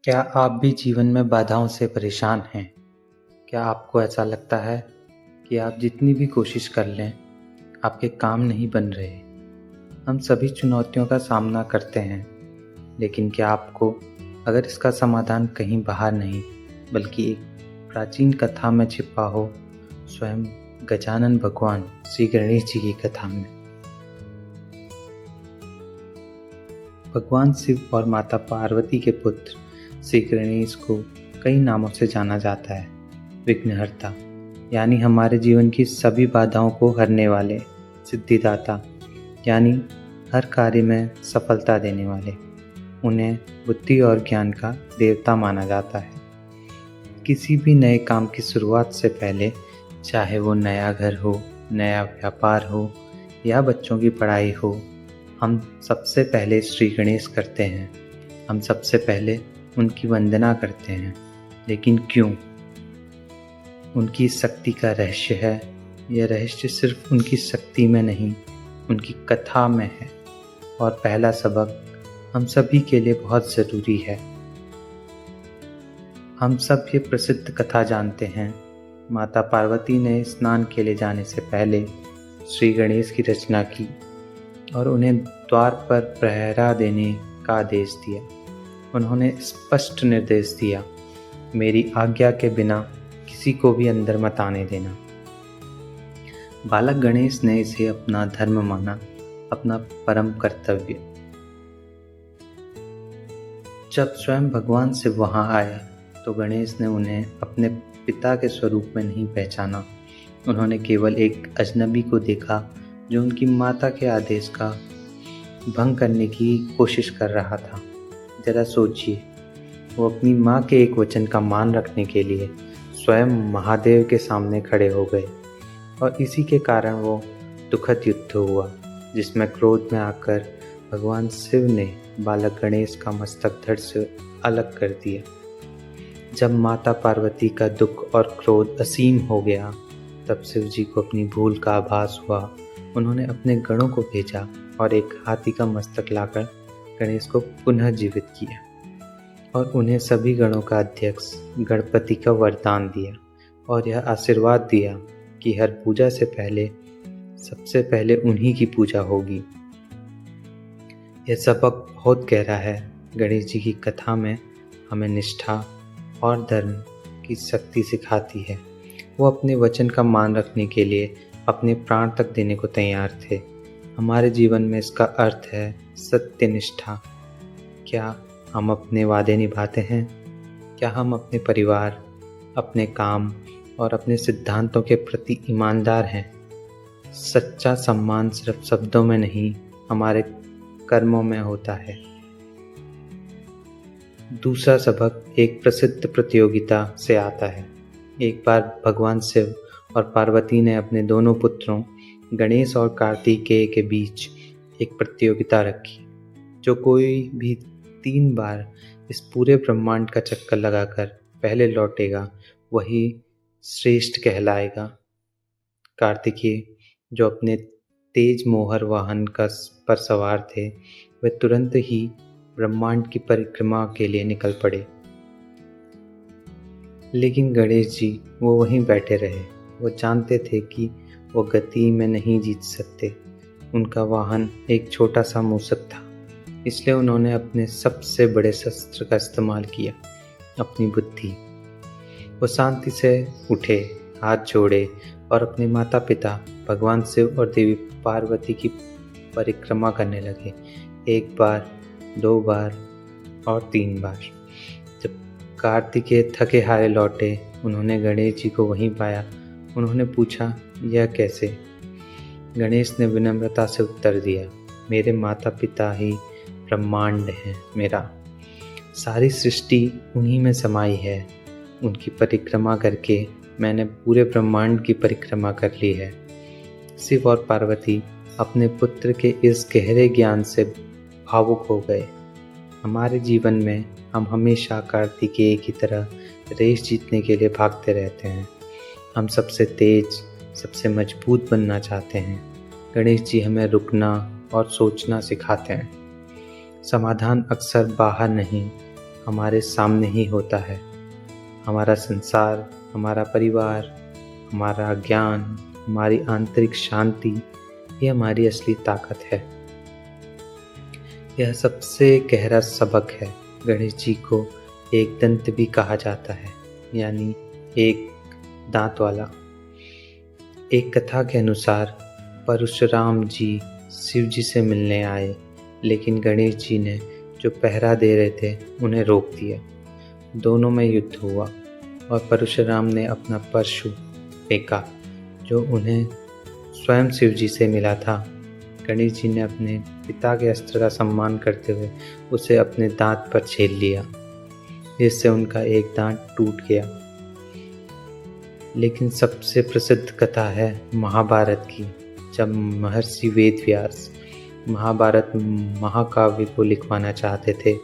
क्या आप भी जीवन में बाधाओं से परेशान हैं? क्या आपको ऐसा लगता है कि आप जितनी भी कोशिश कर लें, आपके काम नहीं बन रहे? हम सभी चुनौतियों का सामना करते हैं, लेकिन क्या आपको अगर इसका समाधान कहीं बाहर नहीं, बल्कि एक प्राचीन कथा में छिपा हो, स्वयं गजानन भगवान श्री गणेश जी की कथा में। भगवान शिव और माता पार्वती के पुत्र श्री गणेश को कई नामों से जाना जाता है। विघ्नहर्ता यानी हमारे जीवन की सभी बाधाओं को हरने वाले, सिद्धिदाता यानी हर कार्य में सफलता देने वाले। उन्हें बुद्धि और ज्ञान का देवता माना जाता है। किसी भी नए काम की शुरुआत से पहले, चाहे वो नया घर हो, नया व्यापार हो या बच्चों की पढ़ाई हो, हम सबसे पहले श्री गणेश करते हैं। हम सबसे पहले उनकी वंदना करते हैं। लेकिन क्यों? उनकी शक्ति का रहस्य है। यह रहस्य सिर्फ उनकी शक्ति में नहीं, उनकी कथा में है। और पहला सबक हम सभी के लिए बहुत ज़रूरी है। हम सब ये प्रसिद्ध कथा जानते हैं। माता पार्वती ने स्नान के लिए जाने से पहले श्री गणेश की रचना की और उन्हें द्वार पर पहरा देने का आदेश दिया। उन्होंने स्पष्ट निर्देश दिया, मेरी आज्ञा के बिना किसी को भी अंदर मत आने देना। बालक गणेश ने इसे अपना धर्म माना, अपना परम कर्तव्य। जब स्वयं भगवान शिव वहां आए तो गणेश ने उन्हें अपने पिता के स्वरूप में नहीं पहचाना। उन्होंने केवल एक अजनबी को देखा जो उनकी माता के आदेश का भंग करने की कोशिश कर रहा था। जरा सोचिए, वो अपनी माँ के एक वचन का मान रखने के लिए स्वयं महादेव के सामने खड़े हो गए और इसी के कारण वो दुखद युद्ध हुआ, जिसमें क्रोध में आकर भगवान शिव ने बालक गणेश का मस्तक धड़ से अलग कर दिया। जब माता पार्वती का दुख और क्रोध असीम हो गया, तब शिव जी को अपनी भूल का आभास हुआ। उन्होंने अपने गणों को भेजा और एक हाथी का मस्तक लाकर गणेश को पुनः जीवित किया और उन्हें सभी गणों का अध्यक्ष गणपति का वरदान दिया और यह आशीर्वाद दिया कि हर पूजा से पहले सबसे पहले उन्हीं की पूजा होगी। यह सबक बहुत गहरा है। गणेश जी की कथा में हमें निष्ठा और धर्म की शक्ति सिखाती है। वो अपने वचन का मान रखने के लिए अपने प्राण तक देने को तैयार थे। हमारे जीवन में इसका अर्थ है सत्यनिष्ठा। क्या हम अपने वादे निभाते हैं? क्या हम अपने परिवार, अपने काम और अपने सिद्धांतों के प्रति ईमानदार हैं? सच्चा सम्मान सिर्फ शब्दों में नहीं, हमारे कर्मों में होता है। दूसरा सबक एक प्रसिद्ध प्रतियोगिता से आता है। एक बार भगवान शिव और पार्वती ने अपने दोनों पुत्रों गणेश और कार्तिकेय के बीच एक प्रतियोगिता रखी। जो कोई भी 3 बार इस पूरे ब्रह्मांड का चक्कर लगाकर पहले लौटेगा, वही श्रेष्ठ कहलाएगा। कार्तिकेय, जो अपने तेज मोहर वाहन पर सवार थे, वे तुरंत ही ब्रह्मांड की परिक्रमा के लिए निकल पड़े। लेकिन गणेश जी वो वहीं बैठे रहे। वो जानते थे कि वो गति में नहीं जीत सकते। उनका वाहन एक छोटा सा मूसक था, इसलिए उन्होंने अपने सबसे बड़े शस्त्र का इस्तेमाल किया, अपनी बुद्धि। वो शांति से उठे, हाथ जोड़े और अपने माता पिता भगवान शिव और देवी पार्वती की परिक्रमा करने लगे। 1 बार, 2 बार और 3 बार। जब कार्तिकेय थके हारे लौटे, उन्होंने गणेश जी को वहीं पाया। उन्होंने पूछा, यह कैसे? गणेश ने विनम्रता से उत्तर दिया, मेरे माता पिता ही ब्रह्मांड हैं मेरा। सारी सृष्टि उन्हीं में समाई है। उनकी परिक्रमा करके मैंने पूरे ब्रह्मांड की परिक्रमा कर ली है। शिव और पार्वती अपने पुत्र के इस गहरे ज्ञान से भावुक हो गए। हमारे जीवन में हम हमेशा कार्तिकेय की तरह रेस जीतने के लिए भागते रहते हैं। हम सबसे तेज, सबसे मजबूत बनना चाहते हैं। गणेश जी हमें रुकना और सोचना सिखाते हैं। समाधान अक्सर बाहर नहीं, हमारे सामने ही होता है। हमारा संसार, हमारा परिवार, हमारा ज्ञान, हमारी आंतरिक शांति, ये हमारी असली ताकत है। यह सबसे गहरा सबक है। गणेश जी को एक दंत भी कहा जाता है, यानी एक दांत वाला। एक कथा के अनुसार परशुराम जी शिव जी से मिलने आए, लेकिन गणेश जी ने जो पहरा दे रहे थे उन्हें रोक दिया। दोनों में युद्ध हुआ और परशुराम ने अपना परशु फेंका जो उन्हें स्वयं शिव जी से मिला था। गणेश जी ने अपने पिता के अस्त्र का सम्मान करते हुए उसे अपने दांत पर छेद लिया, जिससे उनका एक दांत टूट गया। लेकिन सबसे प्रसिद्ध कथा है महाभारत की। जब महर्षि वेदव्यास महाभारत महाकाव्य को लिखवाना चाहते थे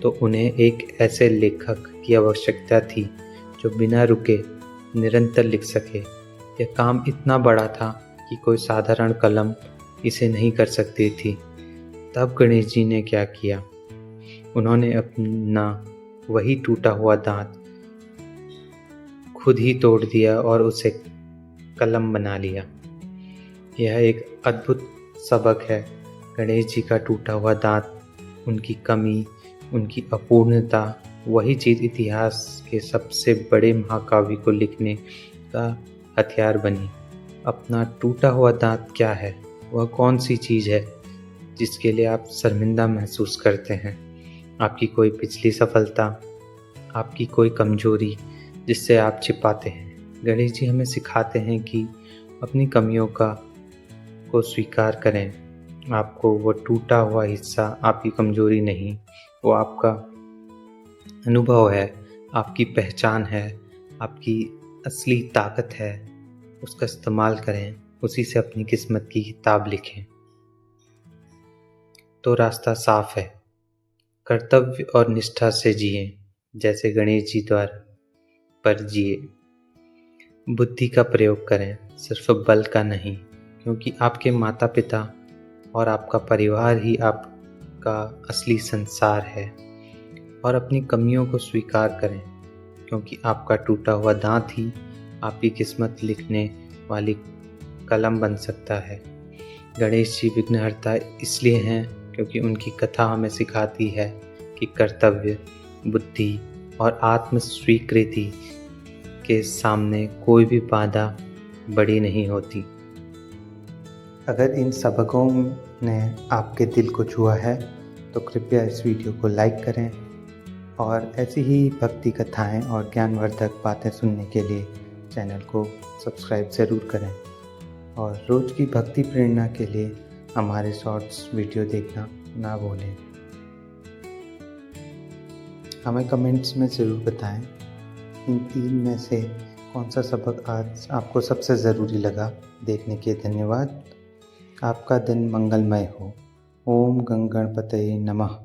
तो उन्हें एक ऐसे लेखक की आवश्यकता थी जो बिना रुके निरंतर लिख सके। यह काम इतना बड़ा था कि कोई साधारण कलम इसे नहीं कर सकती थी। तब गणेश जी ने क्या किया, उन्होंने अपना वही टूटा हुआ दांत खुद ही तोड़ दिया और उसे कलम बना लिया। यह एक अद्भुत सबक है। गणेश जी का टूटा हुआ दांत, उनकी कमी, उनकी अपूर्णता, वही चीज़ इतिहास के सबसे बड़े महाकाव्य को लिखने का हथियार बनी। अपना टूटा हुआ दांत क्या है? वह कौन सी चीज़ है जिसके लिए आप शर्मिंदा महसूस करते हैं? आपकी कोई पिछली सफलता, आपकी कोई कमजोरी जिससे आप छिपाते हैं। गणेश जी हमें सिखाते हैं कि अपनी कमियों को स्वीकार करें। आपको वो टूटा हुआ हिस्सा आपकी कमजोरी नहीं, वो आपका अनुभव है, आपकी पहचान है, आपकी असली ताकत है। उसका इस्तेमाल करें, उसी से अपनी किस्मत की किताब लिखें। तो रास्ता साफ है। कर्तव्य और निष्ठा से जिए, जैसे गणेश जी द्वारा पर जिए। बुद्धि का प्रयोग करें, सिर्फ बल का नहीं, क्योंकि आपके माता पिता और आपका परिवार ही आपका असली संसार है। और अपनी कमियों को स्वीकार करें, क्योंकि आपका टूटा हुआ दांत ही आपकी किस्मत लिखने वाली कलम बन सकता है। गणेश जी विघ्नहर्ता इसलिए हैं क्योंकि उनकी कथा हमें सिखाती है कि कर्तव्य, बुद्धि और आत्म स्वीकृति के सामने कोई भी बाधा बड़ी नहीं होती। अगर इन सबकों ने आपके दिल को छुआ है तो कृपया इस वीडियो को लाइक करें और ऐसी ही भक्ति कथाएं और ज्ञानवर्धक बातें सुनने के लिए चैनल को सब्सक्राइब ज़रूर करें। और रोज़ की भक्ति प्रेरणा के लिए हमारे शॉर्ट्स वीडियो देखना ना भूलें। हमें कमेंट्स में ज़रूर बताएं इन 3 में से कौन सा सबक आज आपको सबसे ज़रूरी लगा। देखने के धन्यवाद। आपका दिन मंगलमय हो। ओम गंगणपतये नमः।